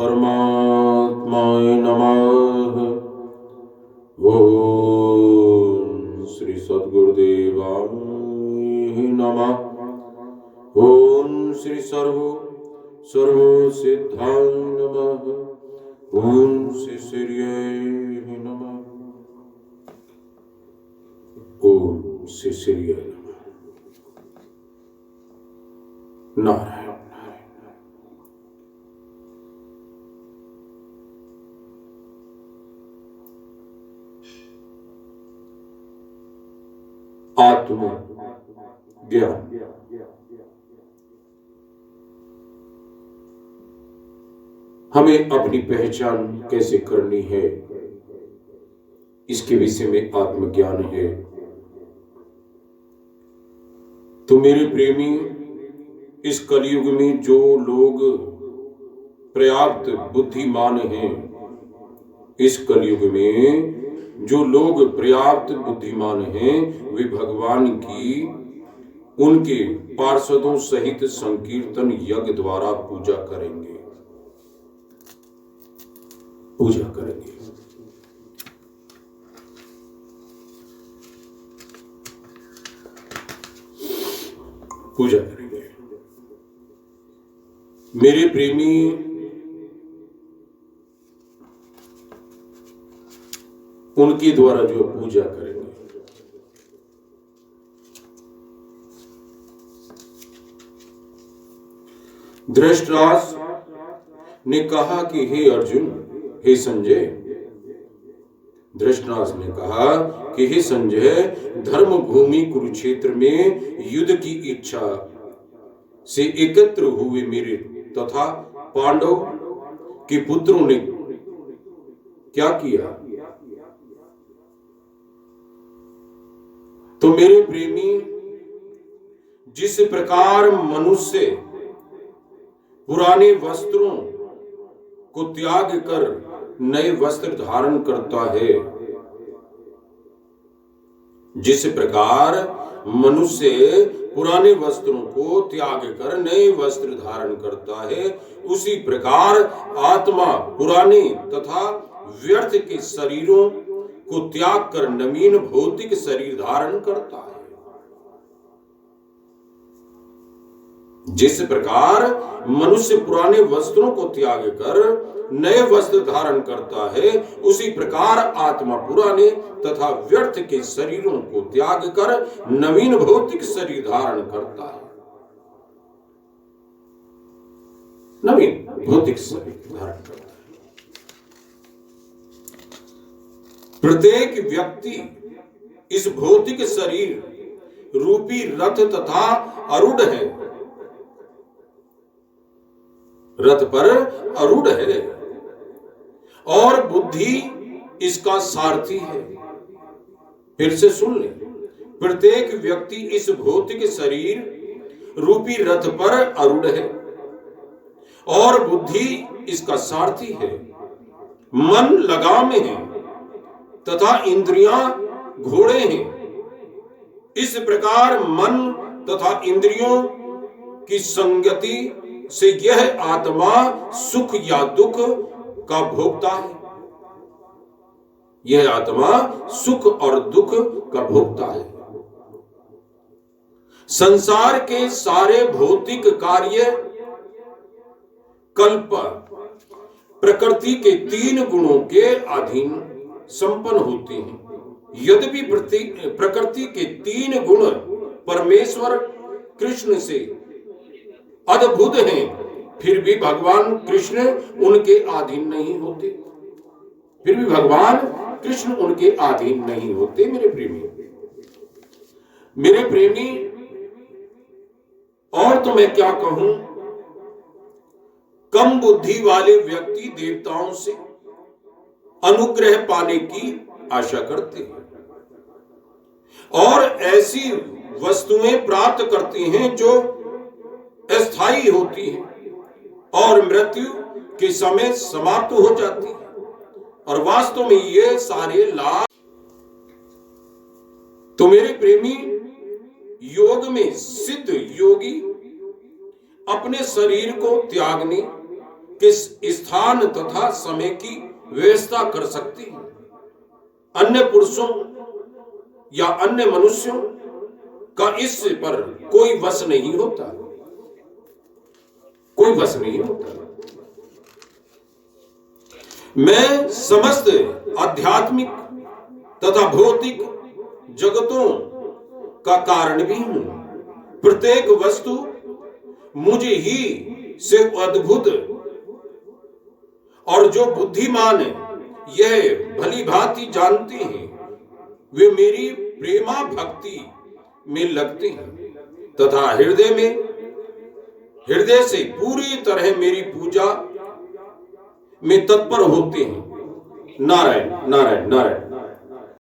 परमात्माय नमः। ओम श्री सद्गुरुदेवाय नमः। ओम श्री सर्व सिद्धाय नमः। ओम श्री श्रीये नमः। ओम श्री श्रीये नमः। नारायण आत्म ज्ञान। हमें अपनी पहचान कैसे करनी है, इसके विषय में आत्मज्ञान है। तो मेरे प्रेमी, इस कलयुग में जो लोग पर्याप्त बुद्धिमान हैं, इस कलयुग में जो लोग पर्याप्त बुद्धिमान हैं, वे भगवान की उनके पार्षदों सहित संकीर्तन यज्ञ द्वारा पूजा करेंगे। पूजा करेंगे। पूजा करेंगे। मेरे प्रेमी, उनके द्वारा जो पूजा करेंगे, धृतराष्ट्र ने कहा कि हे अर्जुन, हे संजय, धृतराष्ट्र ने कहा कि हे संजय, धर्म भूमि कुरुक्षेत्र में युद्ध की इच्छा से एकत्र हुए मेरे तथा पांडव के पुत्रों ने क्या किया? तो मेरे प्रेमी, जिस प्रकार मनुष्य पुराने वस्त्रों को त्याग कर नए वस्त्र धारण करता है, जिस प्रकार मनुष्य पुराने वस्त्रों को त्याग कर नए वस्त्र धारण करता है, उसी प्रकार आत्मा पुराने तथा व्यर्थ के शरीरों को त्याग कर नवीन भौतिक शरीर धारण करता है। जिस प्रकार मनुष्य पुराने वस्त्रों को त्याग कर नए वस्त्र धारण करता है, उसी प्रकार आत्मा पुराने तथा व्यर्थ के शरीरों को त्याग कर नवीन भौतिक शरीर धारण करता है। नवीन भौतिक शरीर धारण करता है। प्रत्येक व्यक्ति इस भौतिक शरीर रूपी रथ तथा आरूढ़ है, रथ पर आरूढ़ है, और बुद्धि इसका सारथी है। फिर से सुन ले, प्रत्येक व्यक्ति इस भौतिक शरीर रूपी रथ पर आरूढ़ है और बुद्धि इसका सारथी है। मन लगाम में है तथा इंद्रियां घोड़े हैं। इस प्रकार मन तथा इंद्रियों की संगति से यह आत्मा सुख या दुख का भोगता है। यह आत्मा सुख और दुख का भोगता है। संसार के सारे भौतिक कार्य कल्प प्रकृति के 3 गुणों के अधीन संपन्न होते हैं। यद्यपि प्रकृति के 3 गुण परमेश्वर कृष्ण से अद्भुत हैं, फिर भी भगवान कृष्ण उनके अधीन नहीं होते। फिर भी भगवान कृष्ण उनके अधीन नहीं होते। मेरे प्रेमी, और तो मैं क्या कहूं, कम बुद्धि वाले व्यक्ति देवताओं से अनुग्रह पाने की आशा करते हैं और ऐसी वस्तुएं प्राप्त करते हैं जो अस्थायी होती है और मृत्यु के समय समाप्त हो जाती है। और वास्तव में ये सारे लाभ, तो मेरे प्रेमी, योग में सिद्ध योगी अपने शरीर को त्यागने किस स्थान तथा समय की व्यवस्था कर सकती है। अन्य पुरुषों या अन्य मनुष्यों का इस पर कोई वश नहीं होता, कोई वश नहीं होता। मैं समस्त आध्यात्मिक तथा भौतिक जगतों का कारण भी हूं। प्रत्येक वस्तु मुझे ही से अद्भुत, और जो बुद्धिमान यह भली भांति जानते हैं वे मेरी प्रेमा भक्ति में लगते हैं तथा हृदय से पूरी तरह मेरी पूजा में तत्पर होते हैं। नारायण नारायण नारायण।